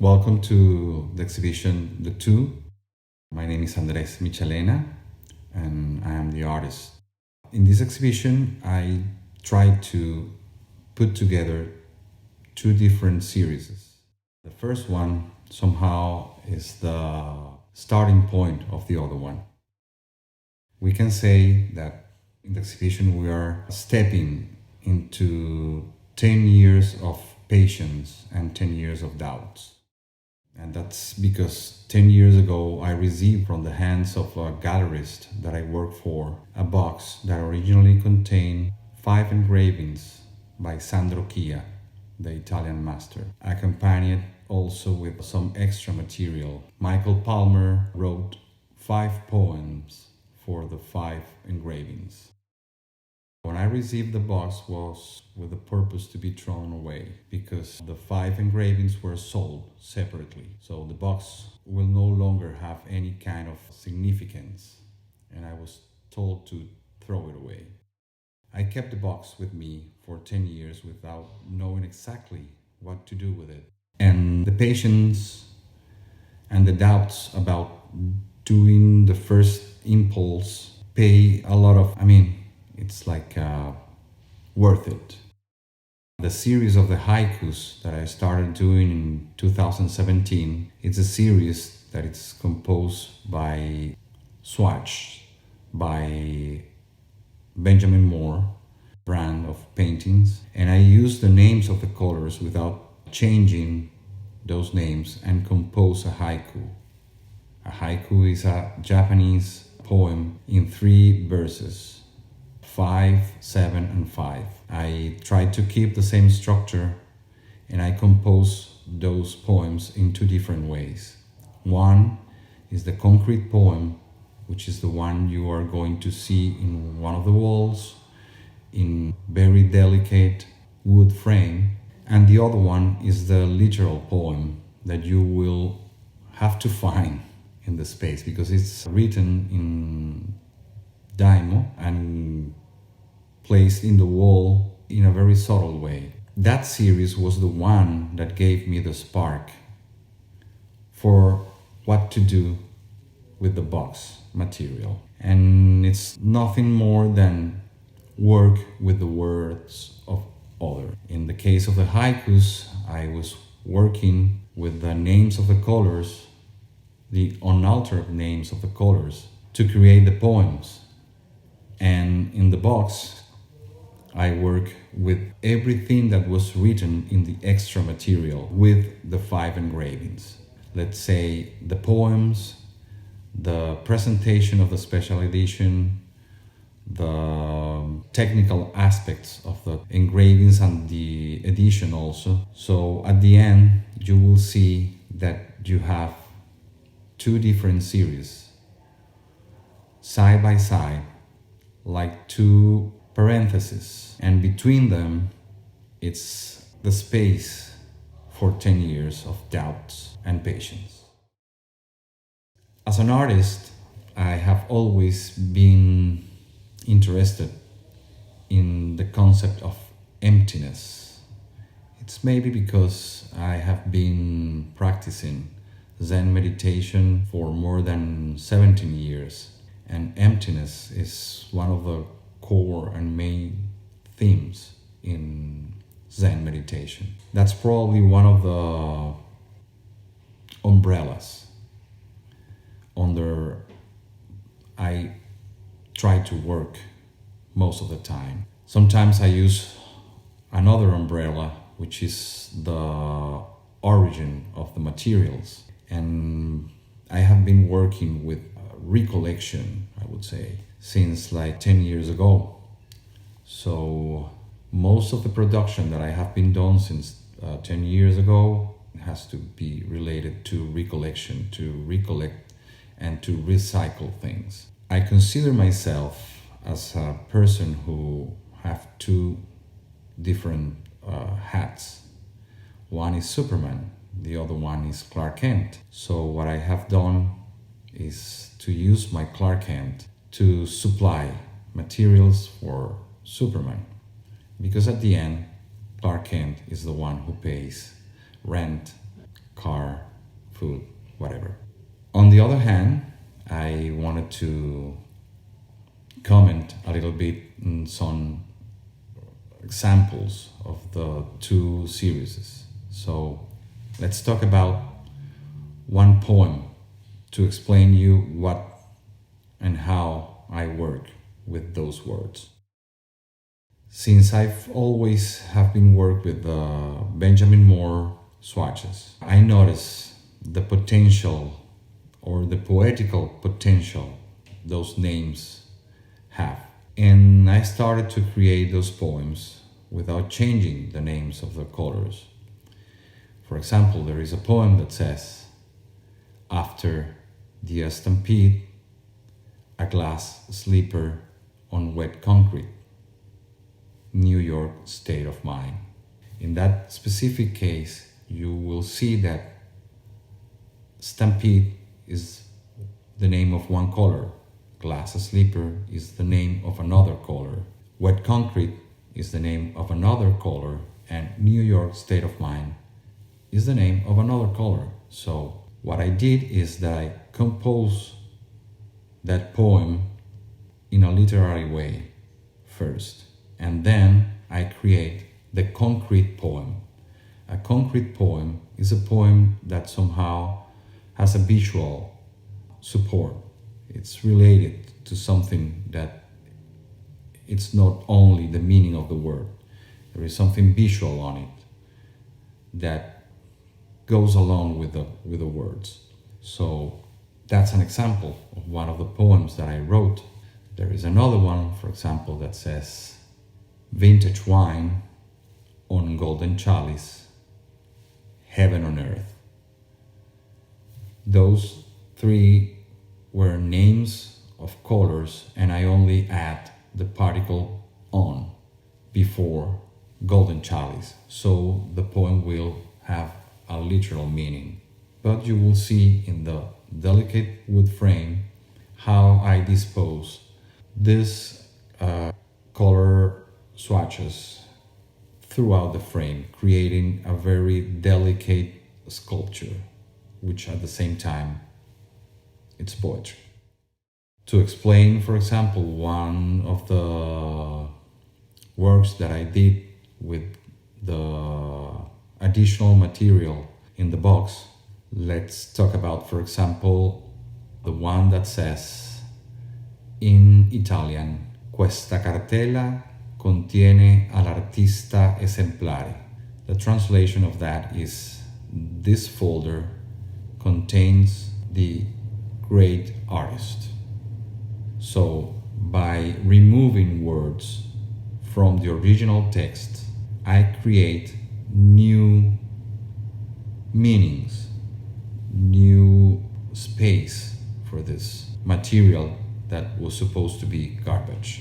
Welcome to the exhibition The Two. My name is Andrés Michelena and I am the artist. In this exhibition, I tried to put together two different series. The first one somehow is the starting point of the other one. We can say that in the exhibition we are stepping into 10 years of patience and 10 years of doubts. And that's because 10 years ago I received from the hands of a gallerist that I work for a box that originally contained 5 engravings by Sandro Chia, the Italian master, accompanied also with some extra material. Michael Palmer wrote 5 poems for the 5 engravings. When I received the box was with the purpose to be thrown away because the 5 engravings were sold separately. So the box will no longer have any kind of significance and I was told to throw it away. I kept the box with me for 10 years without knowing exactly what to do with it. And the patience and the doubts about doing the first impulse pay a lot of, it's like worth it. The series of the Haikus that I started doing in 2017, it's a series that is composed by Swatch, by Benjamin Moore, brand of paintings. And I use the names of the colors without changing those names and compose a haiku. A haiku is a Japanese poem in 3 verses. 5, 7, and 5. I tried to keep the same structure and I compose those poems in 2 different ways. One is the concrete poem, which is the one you are going to see in one of the walls in very delicate wood frame. And the other one is the literal poem that you will have to find in the space because it's written in daimo and placed in the wall in a very subtle way. That series was the one that gave me the spark for what to do with the box material. And it's nothing more than work with the words of others. In the case of the haikus, I was working with the names of the colors, the unaltered names of the colors, to create the poems. And in the box, I work with everything that was written in the extra material with the 5 engravings. Let's say the poems, the presentation of the special edition, the technical aspects of the engravings and the edition also. So at the end, you will see that you have 2 different series, side by side, like 2 parentheses, and between them it's the space for 10 years of doubts and patience. As an artist, I have always been interested in the concept of emptiness. It's maybe because I have been practicing Zen meditation for more than 17 years, and emptiness is one of the core and main themes in Zen meditation. That's probably one of the umbrellas under I try to work most of the time. Sometimes I use another umbrella, which is the origin of the materials. And I have been working with recollection, I would say, since like 10 years ago. So most of the production that I have been done since 10 years ago has to be related to recollection, to recollect and to recycle things. I consider myself as a person who have 2 different hats. One is Superman, the other one is Clark Kent. So what I have done is to use my Clark Kent to supply materials for Superman. Because at the end, Clark Kent is the one who pays rent, car, food, whatever. On the other hand, I wanted to comment a little bit on some examples of the two series. So let's talk about one poem to explain you what and how I work with those words. Since I've always have been worked with Benjamin Moore swatches, I notice the potential or the poetical potential those names have. And I started to create those poems without changing the names of the colors. For example, there is a poem that says, "After the stampede, a glass sleeper on wet concrete, New York state of mind." In that specific case, you will see that stampede is the name of one color, glass sleeper is the name of another color, wet concrete is the name of another color, and New York state of mind is the name of another color. So what I did is that I composed that poem in a literary way first, and then I create the concrete poem. A concrete poem is a poem that somehow has a visual support. It's related to something that it's not only the meaning of the word. There is something visual on it that goes along with the words. So that's an example of one of the poems that I wrote. There is another one, for example, that says, "Vintage wine on golden chalice, heaven on earth." Those three were names of colors, and I only add the particle on before golden chalice, so the poem will have a literal meaning. But you will see in the delicate wood frame how I dispose this color swatches throughout the frame, creating a very delicate sculpture, which at the same time it's poetry. To explain, for example, one of the works that I did with the additional material in the box, let's talk about, for example, the one that says in Italian, "Questa cartella contiene all'artista esemplare." The translation of that is, "This folder contains the great artist." So by removing words from the original text, I create new meanings, new space for this material that was supposed to be garbage.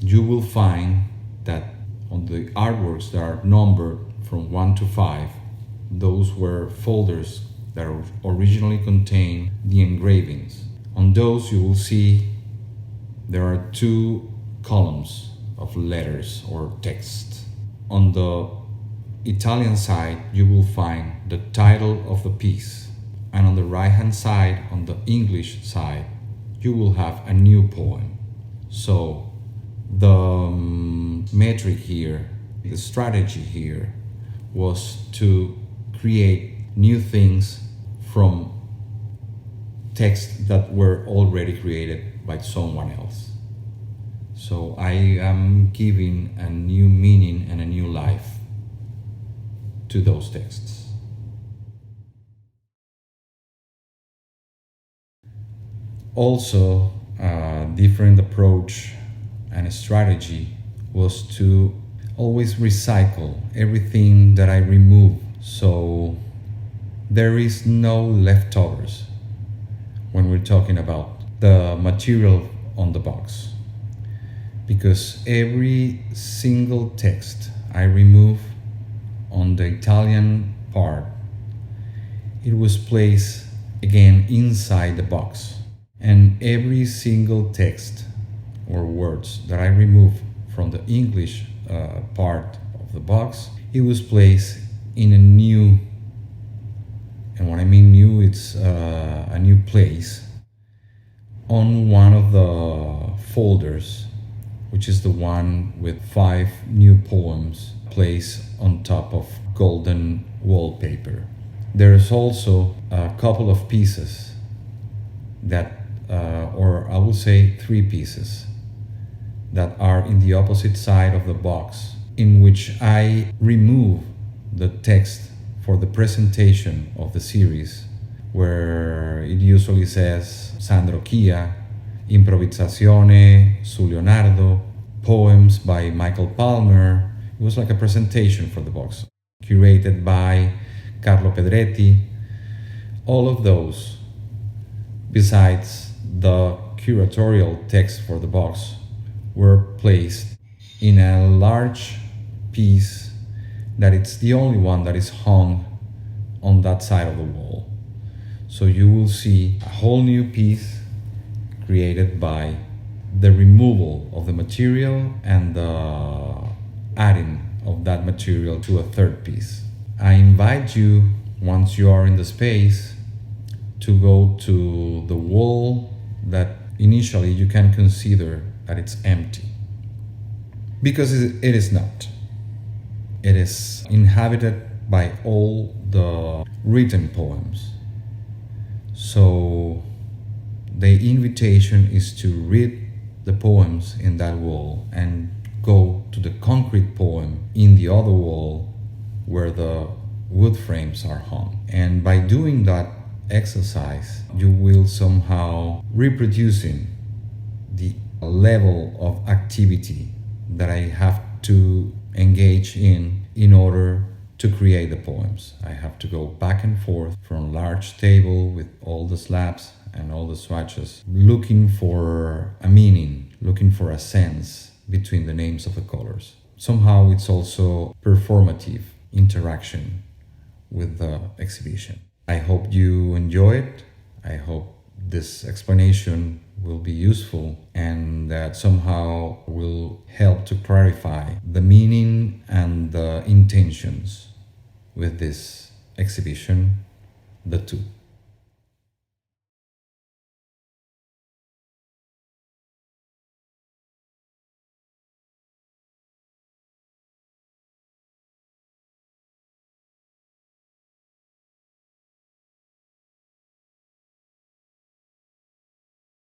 You will find that on the artworks that are numbered from 1 to 5, those were folders that originally contained the engravings. On those you will see there are 2 columns of letters or text. On the Italian side you will find the title of the piece, and on the right hand side, on the English side, you will have a new poem. So the metric here, the strategy here, was to create new things from texts that were already created by someone else. So I am giving a new meaning and a new life to those texts. Also, a different approach and a strategy was to always recycle everything that I remove, so there is no leftovers when we're talking about the material on the box, because every single text I remove on the Italian part, it was placed again inside the box, and every single text or words that I remove from the English part of the box, it was placed in a new, and what I mean new its a new place on one of the folders, which is the one with 5 new poems placed on top of golden wallpaper. There's also a couple of pieces that, or I will say 3 pieces, that are in the opposite side of the box, in which I remove the text for the presentation of the series, where it usually says Sandro Chia, Improvvisazione su Leonardo, poems by Michael Palmer. It was like a presentation for the box, curated by Carlo Pedretti. All of those, besides the curatorial text for the box, were placed in a large piece that it's the only one that is hung on that side of the wall. So you will see a whole new piece created by the removal of the material and the adding of that material to a third piece. I invite you, once you are in the space, to go to the wall that initially you can consider that it's empty. Because it is not. It is inhabited by all the written poems. So the invitation is to read the poems in that wall and go to the concrete poem in the other wall where the wood frames are hung. And by doing that exercise, you will somehow reproducing the level of activity that I have to engage in order to create the poems. I have to go back and forth from large table with all the slabs and all the swatches, looking for a meaning, looking for a sense between the names of the colors. Somehow it's also performative interaction with the exhibition. I hope you enjoy it. I hope this explanation will be useful and that somehow will help to clarify the meaning and the intentions with this exhibition, The Two.